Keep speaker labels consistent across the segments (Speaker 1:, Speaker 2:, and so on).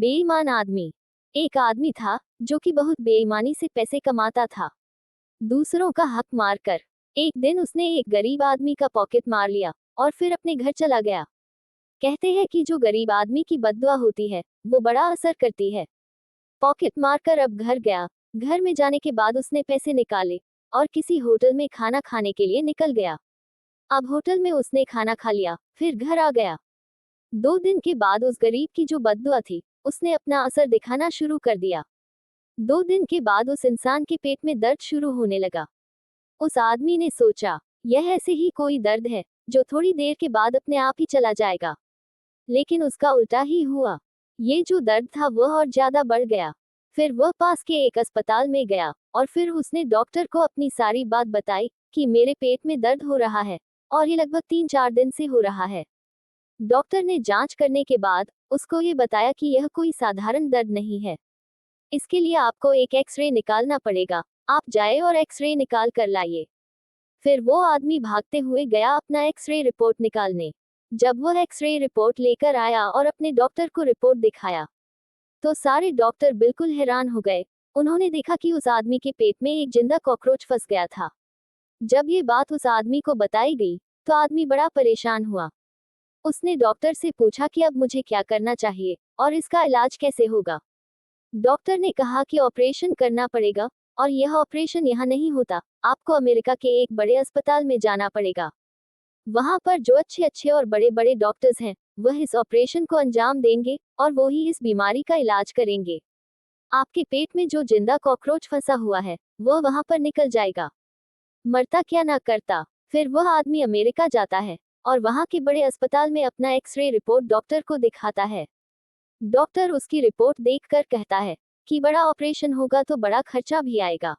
Speaker 1: बेईमान आदमी। एक आदमी था जो कि बहुत बेईमानी से पैसे कमाता था, दूसरों का हक मारकर। एक दिन उसने एक गरीब आदमी का पॉकेट मार लिया और फिर अपने घर चला गया। कहते हैं कि जो गरीब आदमी की बद्दुआ होती है वो बड़ा असर करती है। पॉकेट मारकर अब घर गया। घर में जाने के बाद उसने पैसे निकाले और किसी होटल में खाना खाने के लिए निकल गया। अब होटल में उसने खाना खा लिया, फिर घर आ गया। 2 दिन के बाद उस गरीब की जो बद्दुआ थी उसने अपना असर दिखाना शुरू कर दिया। 2 दिन के बाद उस इंसान के पेट में दर्द शुरू होने लगा। उस आदमी ने सोचा, यह ऐसे ही कोई दर्द है जो थोड़ी देर के बाद अपने आप ही चला जाएगा। लेकिन उसका उल्टा ही हुआ। ये जो दर्द था वह और ज्यादा बढ़ गया। फिर वह पास के एक अस्पताल में गया और फिर उसने डॉक्टर को अपनी सारी बात बताई कि मेरे पेट में दर्द हो रहा है और ये लगभग 3-4 दिन से हो रहा है। डॉक्टर ने जांच करने के बाद उसको ये बताया कि यह कोई साधारण दर्द नहीं है। इसके लिए आपको एक एक्सरे निकालना पड़ेगा। आप जाए और एक्सरे निकाल कर लाइए। फिर वो आदमी भागते हुए गया अपना एक्सरे रिपोर्ट निकालने। जब वह एक्सरे रिपोर्ट लेकर आया और अपने डॉक्टर को रिपोर्ट दिखाया तो सारे डॉक्टर बिल्कुल हैरान हो गए। उन्होंने देखा कि उस आदमी के पेट में एक जिंदा कॉकरोच फंस गया था। जब ये बात उस आदमी को बताई गई तो आदमी बड़ा परेशान हुआ। उसने डॉक्टर से पूछा कि अब मुझे क्या करना चाहिए और इसका इलाज कैसे होगा। डॉक्टर ने कहा कि ऑपरेशन करना पड़ेगा और यह ऑपरेशन यहाँ नहीं होता, आपको अमेरिका के एक बड़े अस्पताल में जाना पड़ेगा। वहां पर जो अच्छे अच्छे और बड़े बड़े डॉक्टर्स हैं वह इस ऑपरेशन को अंजाम देंगे और वो ही इस बीमारी का इलाज करेंगे। आपके पेट में जो जिंदा कॉकरोच फंसा हुआ है वह वहां पर निकल जाएगा। मरता क्या ना करता। फिर वह आदमी अमेरिका जाता है और वहां के बड़े अस्पताल में अपना एक्सरे रिपोर्ट डॉक्टर को दिखाता है। डॉक्टर उसकी रिपोर्ट देखकर कहता है कि बड़ा ऑपरेशन होगा तो बड़ा खर्चा भी आएगा।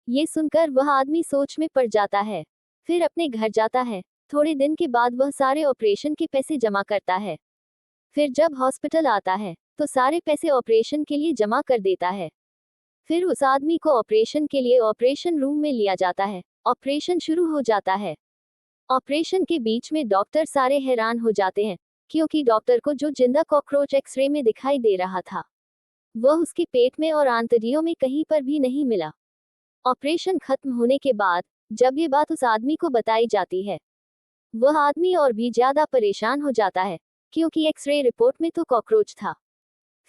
Speaker 1: ये सुनकर वह आदमी सोच में पड़ जाता है। फिर अपने घर जाता है। थोड़े दिन के बाद वह सारे ऑपरेशन के पैसे जमा करता है। फिर जब हॉस्पिटल आता है तो सारे पैसे ऑपरेशन के लिए जमा कर देता है। फिर उस आदमी को ऑपरेशन के लिए ऑपरेशन रूम में लिया जाता है। ऑपरेशन शुरू हो जाता है। ऑपरेशन के बीच में डॉक्टर सारे हैरान हो जाते हैं क्योंकि डॉक्टर को जो जिंदा कॉकरोच एक्सरे में दिखाई दे रहा था वह उसके पेट में और आंतड़ियों में कहीं पर भी नहीं मिला। ऑपरेशन खत्म होने के बाद जब ये बात उस आदमी को बताई जाती है वह आदमी और भी ज्यादा परेशान हो जाता है क्योंकि एक्सरे रिपोर्ट में तो कॉकरोच था।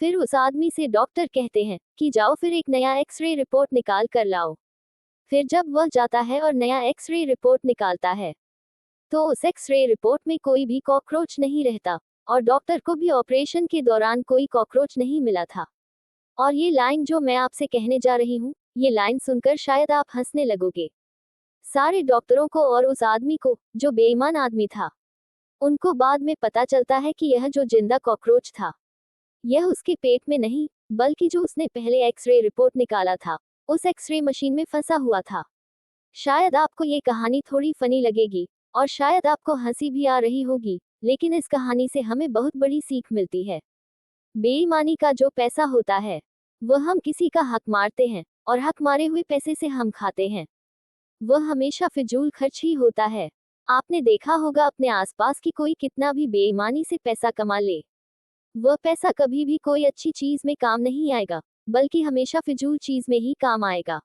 Speaker 1: फिर उस आदमी से डॉक्टर कहते हैं कि जाओ फिर एक नया एक्सरे रिपोर्ट निकाल कर लाओ। फिर जब वह जाता है और नया एक्सरे रिपोर्ट निकालता है तो उस एक्सरे रिपोर्ट में कोई भी कॉकरोच नहीं रहता और डॉक्टर को भी ऑपरेशन के दौरान कोई कॉकरोच नहीं मिला था। और ये लाइन जो मैं आपसे कहने जा रही हूँ, ये लाइन सुनकर शायद आप हंसने लगोगे। सारे डॉक्टरों को और उस आदमी को, जो बेईमान आदमी था, उनको बाद में पता चलता है कि यह जो जिंदा कॉकरोच था यह उसके पेट में नहीं बल्कि जो उसने पहले एक्सरे रिपोर्ट निकाला था उस एक्सरे मशीन में फंसा हुआ था। शायद आपको ये कहानी थोड़ी फनी लगेगी और शायद आपको हंसी भी आ रही होगी, लेकिन इस कहानी से हमें बहुत बड़ी सीख मिलती है। बेईमानी का जो पैसा होता है वह हम किसी का हक मारते हैं और हक मारे हुए पैसे से हम खाते हैं, वह हमेशा फिजूल खर्च ही होता है। आपने देखा होगा अपने आसपास कि कोई कितना भी बेईमानी से पैसा कमा ले, वह पैसा कभी भी कोई अच्छी चीज में काम नहीं आएगा बल्कि हमेशा फिजूल चीज में ही काम आएगा।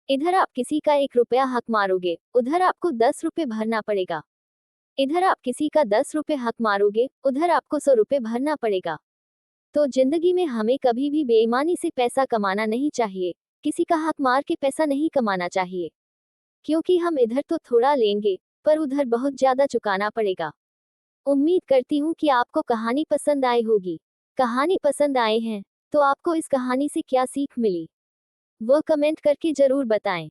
Speaker 1: इधर आप किसी का 1 रुपया हक मारोगे, उधर आपको 10 रुपए भरना पड़ेगा। इधर आप किसी का 10 रुपए हक मारोगे, उधर आपको 100 रुपए भरना पड़ेगा। तो जिंदगी में हमें कभी भी बेईमानी से पैसा कमाना नहीं चाहिए, किसी का हक मार के पैसा नहीं कमाना चाहिए, क्योंकि हम इधर तो थोड़ा लेंगे पर उधर बहुत ज्यादा चुकाना पड़ेगा। उम्मीद करती हूँ कि आपको कहानी पसंद आई होगी। कहानी पसंद आए हैं तो आपको इस कहानी से क्या सीख मिली वो कमेंट करके जरूर बताएं।